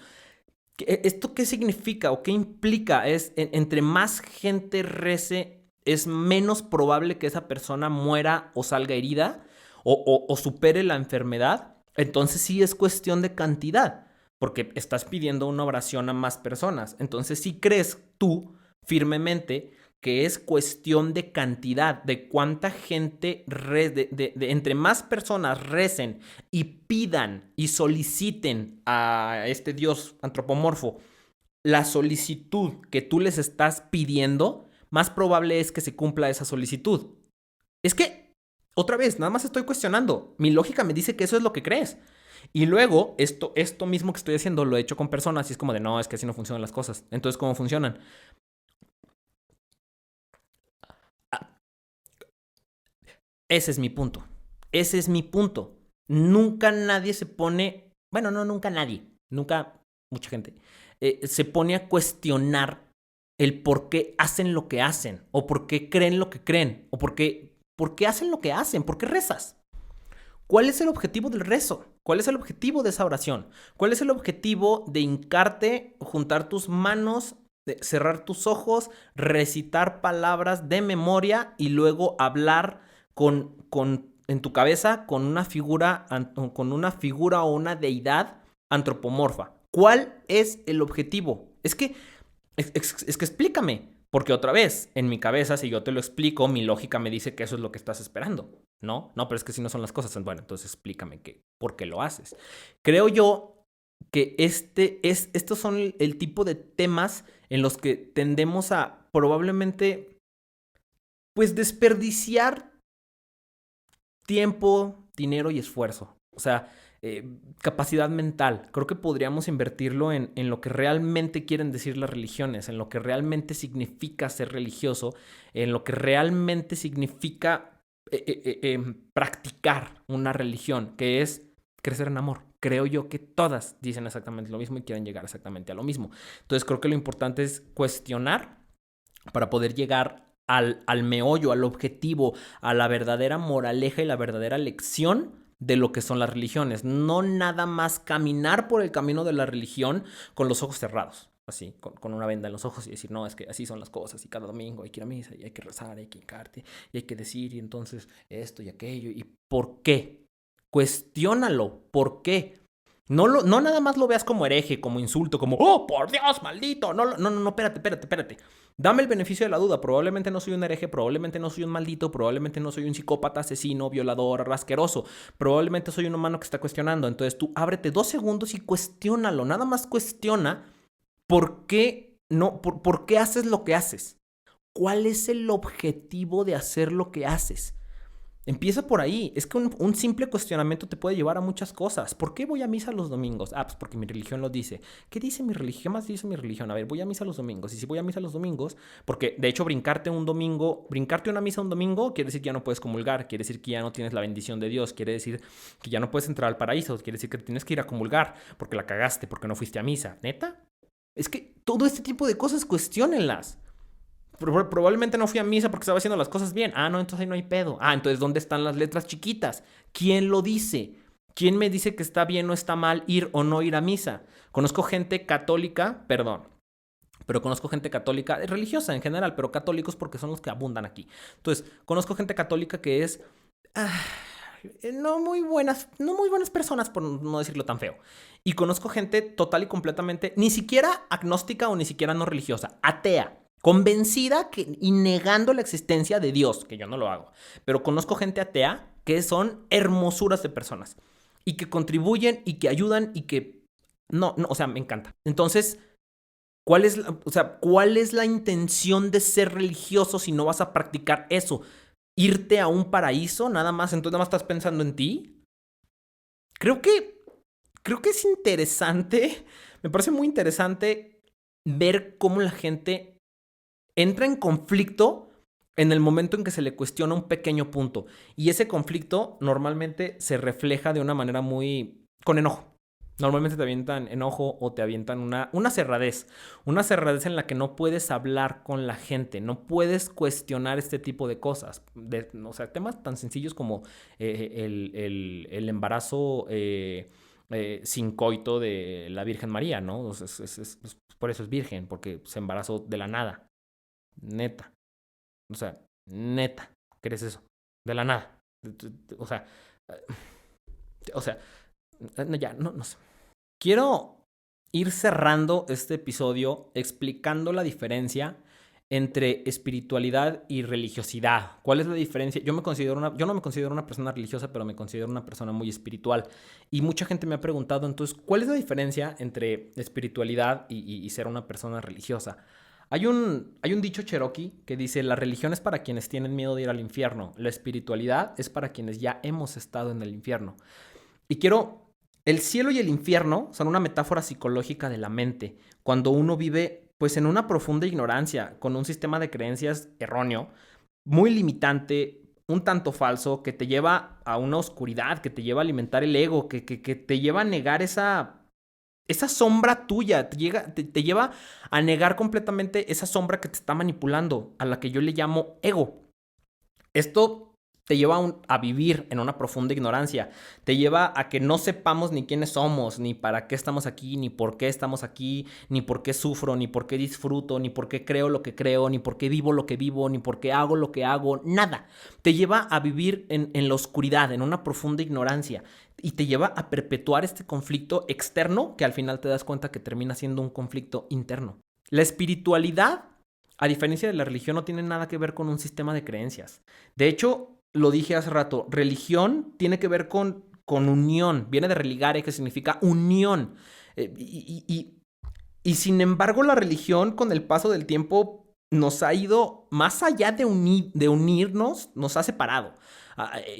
¿Esto qué significa o qué implica? Entre más gente rece, es menos probable que esa persona muera o salga herida o supere la enfermedad. Entonces sí es cuestión de cantidad, porque estás pidiendo una oración a más personas. Entonces sí crees tú firmemente que es cuestión de cantidad, de cuánta gente, entre más personas recen y pidan y soliciten a este Dios antropomorfo la solicitud que tú les estás pidiendo, más probable es que se cumpla esa solicitud. Es que, otra vez, nada más estoy cuestionando. Mi lógica me dice que eso es lo que crees. Y luego, esto mismo que estoy haciendo lo he hecho con personas y es como de, no, es que así no funcionan las cosas. Entonces, ¿cómo funcionan? Ese es mi punto. Ese es mi punto. Nunca nadie se pone, bueno, no, nunca nadie, nunca mucha gente, se pone a cuestionar el por qué hacen lo que hacen, o por qué creen lo que creen, o por qué hacen lo que hacen, por qué rezas. ¿Cuál es el objetivo del rezo? ¿Cuál es el objetivo de esa oración? ¿Cuál es el objetivo de hincarte, juntar tus manos, de cerrar tus ojos, recitar palabras de memoria y luego hablar en tu cabeza con una figura o una deidad antropomorfa? ¿Cuál es el objetivo? Es que explícame. Porque otra vez, en mi cabeza, si yo te lo explico, mi lógica me dice que eso es lo que estás esperando. No, no, pero es que si no son las cosas. Bueno, entonces explícame por qué lo haces. Creo yo que estos son el tipo de temas en los que tendemos a probablemente, pues, desperdiciar tiempo, dinero y esfuerzo. O sea, capacidad mental. Creo que podríamos invertirlo en lo que realmente quieren decir las religiones, en lo que realmente significa ser religioso, en lo que realmente significa practicar una religión, que es crecer en amor. Creo yo que todas dicen exactamente lo mismo y quieren llegar exactamente a lo mismo. Entonces creo que lo importante es cuestionar para poder llegar al meollo, al objetivo, a la verdadera moraleja y la verdadera lección de lo que son las religiones. No nada más caminar por el camino de la religión con los ojos cerrados, así, con una venda en los ojos y decir, no, es que así son las cosas y cada domingo hay que ir a misa y hay que rezar, hay que hincarte y hay que decir y entonces esto y aquello. ¿Y por qué? Cuestiónalo. ¿Por qué? No nada más lo veas como hereje, como insulto, como, oh, por Dios, maldito. No, espérate. Dame el beneficio de la duda. Probablemente no soy un hereje, probablemente no soy un maldito, probablemente no soy un psicópata, asesino, violador, asqueroso. Probablemente soy un humano que está cuestionando. Entonces tú ábrete 2 segundos y cuestiónalo. Nada más cuestiona por qué, por qué haces lo que haces. ¿Cuál es el objetivo de hacer lo que haces? Empieza por ahí. Es que un simple cuestionamiento te puede llevar a muchas cosas. ¿Por qué voy a misa los domingos? Pues porque mi religión lo dice. ¿Qué dice mi religión? ¿Qué más dice mi religión? A ver, voy a misa los domingos. Y si voy a misa los domingos, porque de hecho brincarte una misa un domingo, quiere decir que ya no puedes comulgar, quiere decir que ya no tienes la bendición de Dios, quiere decir que ya no puedes entrar al paraíso, quiere decir que tienes que ir a comulgar porque la cagaste, porque no fuiste a misa. ¿Neta? Es que todo este tipo de cosas cuestiónenlas. Probablemente no fui a misa porque estaba haciendo las cosas bien. No, entonces ahí no hay pedo. Entonces ¿dónde están las letras chiquitas? ¿Quién lo dice? ¿Quién me dice que está bien o está mal ir o no ir a misa? Conozco gente católica, pero conozco gente católica, religiosa en general, pero católicos porque son los que abundan aquí. Entonces, conozco gente católica que es no muy buenas personas, por no decirlo tan feo. Y conozco gente total y completamente, ni siquiera agnóstica o ni siquiera no religiosa, atea. Convencida y negando la existencia de Dios, que yo no lo hago. Pero conozco gente atea que son hermosuras de personas. Y que contribuyen y que ayudan y que... No, o sea, me encanta. Entonces, ¿cuál es la intención de ser religioso si no vas a practicar eso? ¿Irte a un paraíso nada más? Entonces nada más estás pensando en ti. Creo que es interesante. Me parece muy interesante ver cómo la gente entra en conflicto en el momento en que se le cuestiona un pequeño punto. Y ese conflicto normalmente se refleja de una manera muy... con enojo. Normalmente te avientan enojo o te avientan una cerradez. Una cerradez en la que no puedes hablar con la gente, no puedes cuestionar este tipo de cosas. O sea, temas tan sencillos como el embarazo sin coito de la Virgen María, ¿no? O sea, por eso es virgen, porque se embarazó de la nada. Neta. O sea, neta. ¿Crees eso? De la nada. O sea, o sea, ya, no sé. Quiero ir cerrando este episodio explicando la diferencia entre espiritualidad y religiosidad. ¿Cuál es la diferencia? Yo no me considero una persona religiosa, pero me considero una persona muy espiritual. Y mucha gente me ha preguntado, entonces, ¿cuál es la diferencia entre espiritualidad y ser una persona religiosa? Hay un dicho cherokee que dice, la religión es para quienes tienen miedo de ir al infierno, la espiritualidad es para quienes ya hemos estado en el infierno. Y el cielo y el infierno son una metáfora psicológica de la mente. Cuando uno vive, pues, en una profunda ignorancia, con un sistema de creencias erróneo, muy limitante, un tanto falso, que te lleva a una oscuridad, que te lleva a alimentar el ego, que te lleva a negar esa sombra tuya, te lleva a negar completamente esa sombra que te está manipulando, a la que yo le llamo ego. Esto te lleva a vivir en una profunda ignorancia, te lleva a que no sepamos ni quiénes somos, ni para qué estamos aquí, ni por qué estamos aquí, ni por qué sufro, ni por qué disfruto, ni por qué creo lo que creo, ni por qué vivo lo que vivo, ni por qué hago lo que hago, nada. Te lleva a vivir en la oscuridad, en una profunda ignorancia, y te lleva a perpetuar este conflicto externo que al final te das cuenta que termina siendo un conflicto interno. La espiritualidad, a diferencia de la religión, no tiene nada que ver con un sistema de creencias. De hecho, lo dije hace rato, religión tiene que ver con unión. Viene de religare, que significa unión. Y sin embargo, la religión, con el paso del tiempo, nos ha ido más allá de unirnos, nos ha separado.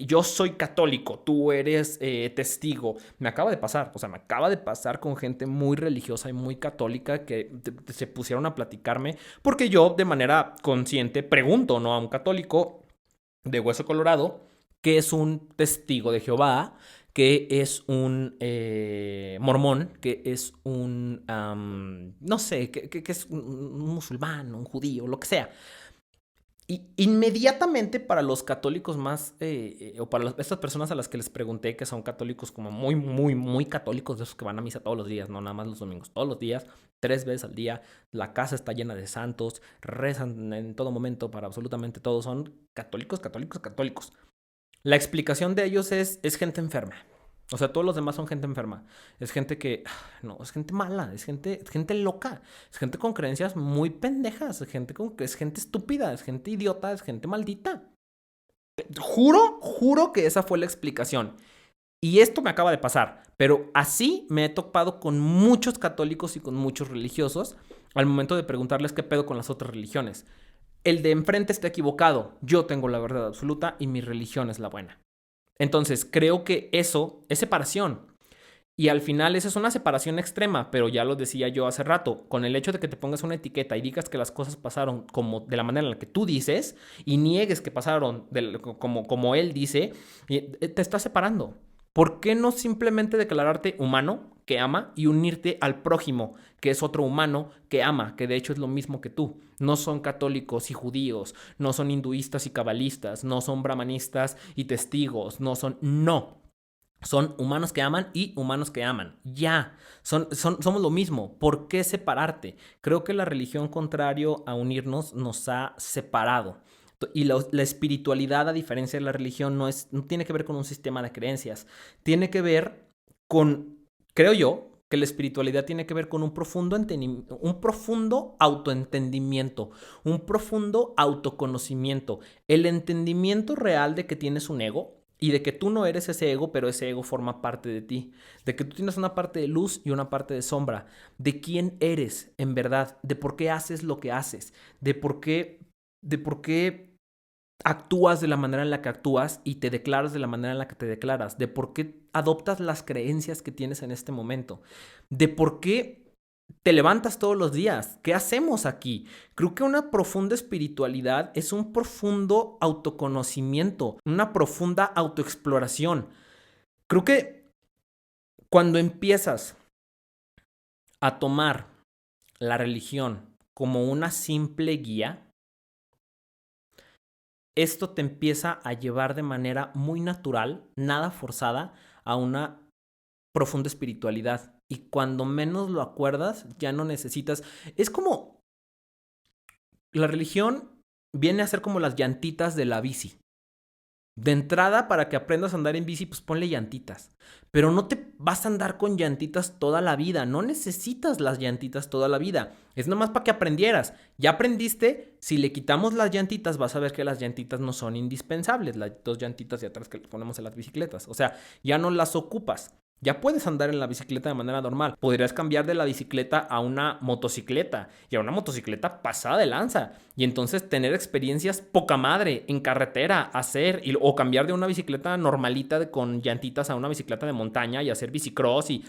Yo soy católico, tú eres testigo. Me acaba de pasar, o sea, me acaba de pasar con gente muy religiosa y muy católica que se pusieron a platicarme, porque yo de manera consciente pregunto, ¿no? A un católico de hueso colorado, que es un testigo de Jehová, que es un mormón, que es un, no sé, que es un musulmán, un judío, lo que sea. Y inmediatamente para los católicos más, o para estas personas a las que les pregunté que son católicos como muy, muy, muy católicos, de esos que van a misa todos los días, no nada más los domingos, todos los días, 3 veces al día, la casa está llena de santos, rezan en todo momento para absolutamente todos, son católicos, católicos, católicos. La explicación de ellos es gente enferma. O sea, todos los demás son gente enferma. Es gente que, no, es gente mala, es gente loca, es gente con creencias muy pendejas, es gente estúpida, es gente idiota, es gente maldita. Juro que esa fue la explicación. Y esto me acaba de pasar, pero así me he topado con muchos católicos y con muchos religiosos al momento de preguntarles qué pedo con las otras religiones. El de enfrente está equivocado, yo tengo la verdad absoluta y mi religión es la buena. Entonces, creo que eso es separación. Y al final esa es una separación extrema, pero ya lo decía yo hace rato, con el hecho de que te pongas una etiqueta y digas que las cosas pasaron como de la manera en la que tú dices y niegues que pasaron como él dice, te estás separando. ¿Por qué no simplemente declararte humano que ama y unirte al prójimo, que es otro humano que ama, que de hecho es lo mismo que tú? No son católicos y judíos, no son hinduistas y cabalistas, no son brahmanistas y testigos, no. Son humanos que aman y humanos que aman. Ya, somos lo mismo. ¿Por qué separarte? Creo que la religión, contrario a unirnos, nos ha separado. Y la espiritualidad, a diferencia de la religión, no tiene que ver con un sistema de creencias. Tiene que ver con, creo yo, que la espiritualidad tiene que ver con un profundo autoentendimiento, un profundo autoconocimiento, el entendimiento real de que tienes un ego y de que tú no eres ese ego, pero ese ego forma parte de ti, de que tú tienes una parte de luz y una parte de sombra, de quién eres en verdad, de por qué haces lo que haces, de por qué actúas de la manera en la que actúas y te declaras de la manera en la que te declaras, de por qué adoptas las creencias que tienes en este momento, de por qué te levantas todos los días. ¿Qué hacemos aquí? Creo que una profunda espiritualidad es un profundo autoconocimiento, una profunda autoexploración. Creo que Cuando empiezas a tomar la religión como una simple guía, esto te empieza a llevar de manera muy natural, nada forzada, a una profunda espiritualidad. Y cuando menos lo acuerdas, ya no necesitas. Es como la religión viene a ser como las llantitas de la bici. De entrada, para que aprendas a andar en bici, pues ponle llantitas. Pero no te vas a andar con llantitas toda la vida. No necesitas las llantitas toda la vida. Es nomás para que aprendieras. Ya aprendiste, si le quitamos las llantitas, vas a ver que las llantitas no son indispensables. Las dos llantitas de atrás que le ponemos en las bicicletas. O sea, ya no las ocupas. Ya puedes andar en la bicicleta de manera normal. Podrías cambiar de la bicicleta a una motocicleta y a una motocicleta pasada de lanza. Y entonces tener experiencias poca madre en carretera, o cambiar de una bicicleta normalita con llantitas a una bicicleta de montaña y hacer bicicross. Y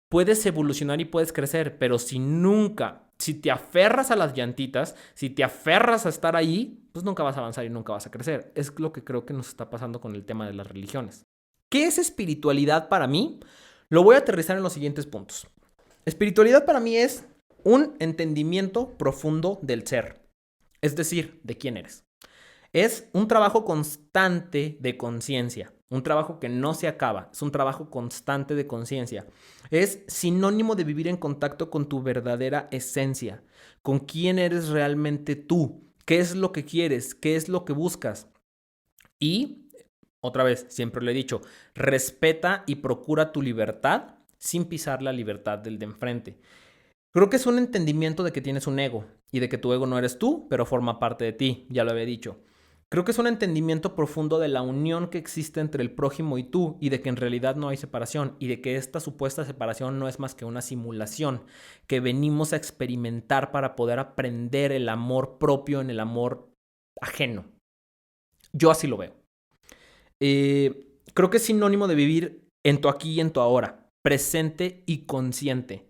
puedes evolucionar y puedes crecer, pero si te aferras a las llantitas, si te aferras a estar ahí, pues nunca vas a avanzar y nunca vas a crecer. Es lo que creo que nos está pasando con el tema de las religiones. ¿Qué es espiritualidad para mí? Lo voy a aterrizar en los siguientes puntos. Espiritualidad para mí es un entendimiento profundo del ser, es decir, de quién eres. Es un trabajo constante de conciencia, un trabajo que no se acaba, es un trabajo constante de conciencia. Es sinónimo de vivir en contacto con tu verdadera esencia, con quién eres realmente tú, qué es lo que quieres, qué es lo que buscas. Y otra vez, siempre lo he dicho, respeta y procura tu libertad sin pisar la libertad del de enfrente. Creo que es un entendimiento de que tienes un ego y de que tu ego no eres tú, pero forma parte de ti, ya lo había dicho. Creo que es un entendimiento profundo de la unión que existe entre el prójimo y tú y de que en realidad no hay separación y de que esta supuesta separación no es más que una simulación que venimos a experimentar para poder aprender el amor propio en el amor ajeno. Yo así lo veo. Creo que es sinónimo de vivir en tu aquí y en tu ahora, presente y consciente.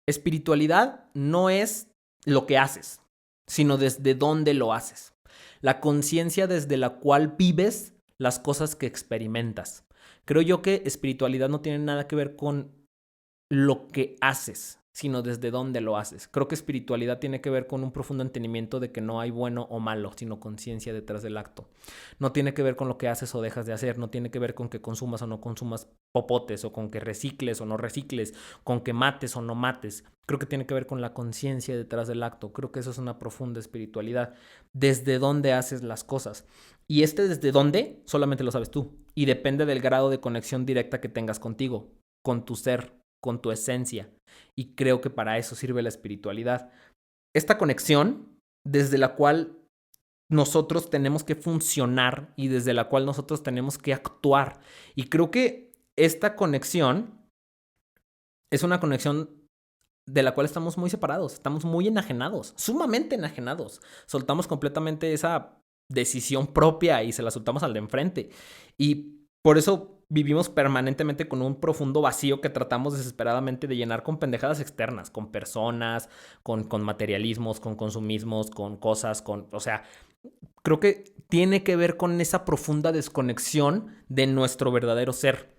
Espiritualidad no es lo que haces, sino desde dónde lo haces. La conciencia desde la cual vives las cosas que experimentas. Creo yo que espiritualidad no tiene nada que ver con lo que haces, sino desde dónde lo haces. Creo que espiritualidad tiene que ver con un profundo entendimiento de que no hay bueno o malo, sino conciencia detrás del acto. No tiene que ver con lo que haces o dejas de hacer, no tiene que ver con que consumas o no consumas popotes, o con que recicles o no recicles, con que mates o no mates. Creo que tiene que ver con la conciencia detrás del acto. Creo que eso es una profunda espiritualidad. Desde dónde haces las cosas. Y desde dónde solamente lo sabes tú. Y depende del grado de conexión directa que tengas contigo, con tu ser, con tu esencia. Y creo que para eso sirve la espiritualidad. Esta conexión desde la cual nosotros tenemos que funcionar y desde la cual nosotros tenemos que actuar. Y creo que esta conexión es una conexión de la cual estamos muy separados, estamos muy enajenados, sumamente enajenados. Soltamos completamente esa decisión propia y se la soltamos al de enfrente. Y por eso vivimos permanentemente con un profundo vacío que tratamos desesperadamente de llenar con pendejadas externas, con personas, con materialismos, con consumismos, con cosas, o sea, creo que tiene que ver con esa profunda desconexión de nuestro verdadero ser,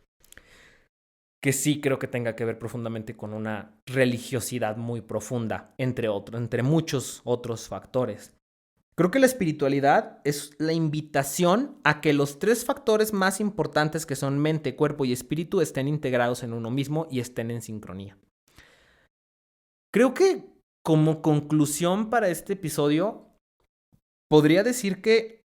que sí creo que tenga que ver profundamente con una religiosidad muy profunda, entre muchos otros factores. Creo que la espiritualidad es la invitación a que los tres factores más importantes, que son mente, cuerpo y espíritu, estén integrados en uno mismo y estén en sincronía. Creo que como conclusión para este episodio, podría decir que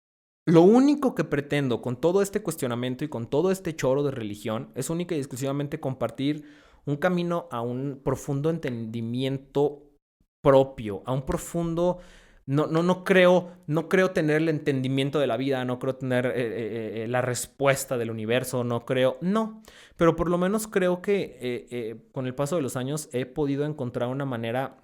lo único que pretendo con todo este cuestionamiento y con todo este choro de religión es única y exclusivamente compartir un camino a un profundo entendimiento propio, a un profundo... No creo tener el entendimiento de la vida, no creo tener la respuesta del universo, no. Pero por lo menos creo que con el paso de los años he podido encontrar una manera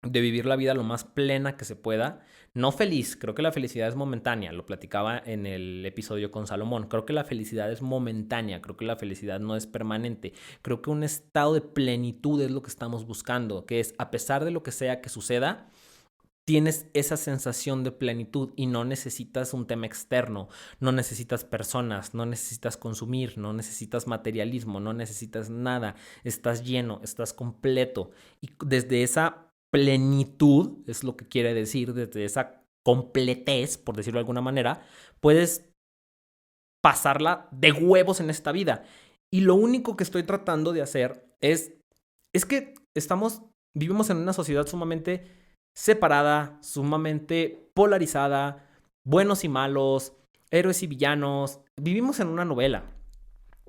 de vivir la vida lo más plena que se pueda. No feliz, creo que la felicidad es momentánea, lo platicaba en el episodio con Salomón. Creo que la felicidad es momentánea, creo que la felicidad no es permanente. Creo que un estado de plenitud es lo que estamos buscando, que es, a pesar de lo que sea que suceda, tienes esa sensación de plenitud y no necesitas un tema externo, no necesitas personas, no necesitas consumir, no necesitas materialismo, no necesitas nada, estás lleno, estás completo. Y desde esa plenitud, es lo que quiere decir, desde esa completez, por decirlo de alguna manera, puedes pasarla de huevos en esta vida. Y lo único que estoy tratando de hacer es que vivimos en una sociedad sumamente separada, sumamente polarizada, buenos y malos, héroes y villanos. Vivimos en una novela.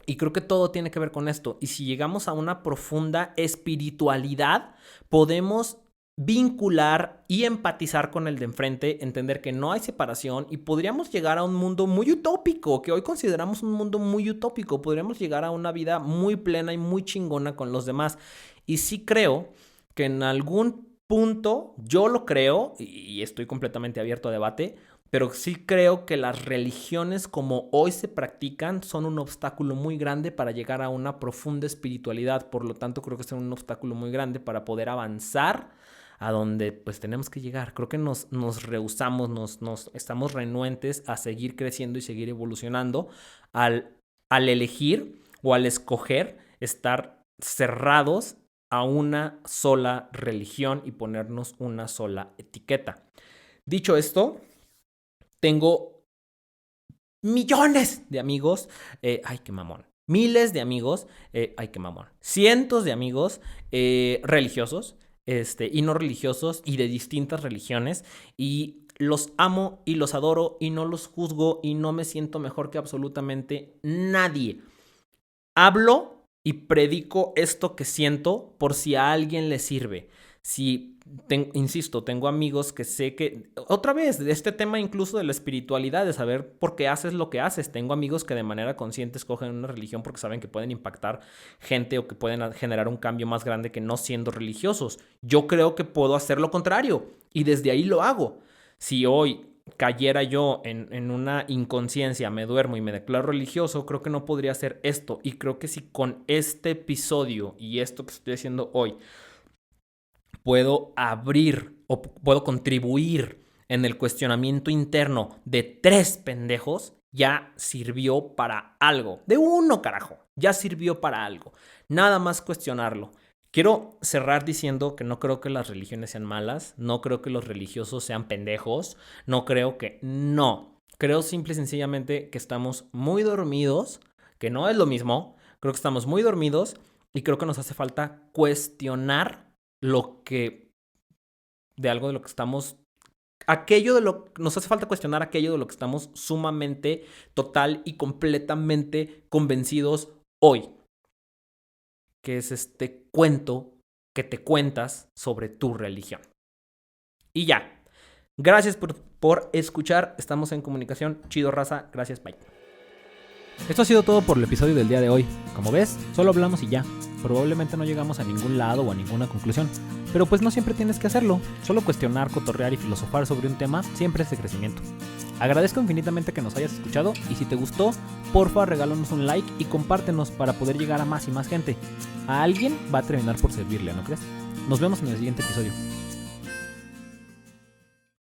Y creo que todo tiene que ver con esto. Y si llegamos a una profunda espiritualidad, podemos vincular y empatizar con el de enfrente, entender que no hay separación y podríamos llegar a un mundo muy utópico, que hoy consideramos un mundo muy utópico. Podríamos llegar a una vida muy plena y muy chingona con los demás. Y sí creo que en algún punto, yo lo creo, y estoy completamente abierto a debate, pero sí creo que las religiones como hoy se practican son un obstáculo muy grande para llegar a una profunda espiritualidad. Por lo tanto, creo que son un obstáculo muy grande para poder avanzar a donde pues tenemos que llegar. Creo que nos rehusamos, estamos renuentes a seguir creciendo y seguir evolucionando al elegir o al escoger estar cerrados a una sola religión y ponernos una sola etiqueta. Dicho esto, tengo millones de amigos, ay, qué mamón, miles de amigos, ay, qué mamón, cientos de amigos religiosos, y no religiosos y de distintas religiones, y los amo y los adoro y no los juzgo y no me siento mejor que absolutamente nadie. Hablo y predico esto que siento por si a alguien le sirve. Insisto, tengo amigos que sé que, otra vez, de este tema incluso de la espiritualidad, de saber por qué haces lo que haces. Tengo amigos que de manera consciente escogen una religión porque saben que pueden impactar gente o que pueden generar un cambio más grande que no siendo religiosos. Yo creo que puedo hacer lo contrario y desde ahí lo hago. Si hoy cayera yo en una inconsciencia, me duermo y me declaro religioso, creo que no podría hacer esto. Y creo que si con este episodio y esto que estoy haciendo hoy puedo abrir o puedo contribuir en el cuestionamiento interno de 3 pendejos, ya sirvió para algo. De uno, carajo, ya sirvió para algo. Nada más cuestionarlo. Quiero cerrar diciendo que no creo que las religiones sean malas, no creo que los religiosos sean pendejos, creo simple y sencillamente que estamos muy dormidos, que no es lo mismo, creo que estamos muy dormidos y creo que nos hace falta cuestionar nos hace falta cuestionar aquello de lo que estamos sumamente, total y completamente convencidos hoy, que es este cuento que te cuentas sobre tu religión. Y ya, gracias por escuchar, estamos en comunicación, chido raza, gracias, bye. Esto ha sido todo por el episodio del día de hoy. Como ves, solo hablamos y ya. Probablemente no llegamos a ningún lado o a ninguna conclusión, pero pues no siempre tienes que hacerlo. Solo cuestionar, cotorrear y filosofar sobre un tema siempre es de crecimiento. Agradezco infinitamente que nos hayas escuchado y si te gustó, porfa regálanos un like y compártenos para poder llegar a más y más gente. A alguien va a terminar por servirle, ¿no crees? Nos vemos en el siguiente episodio.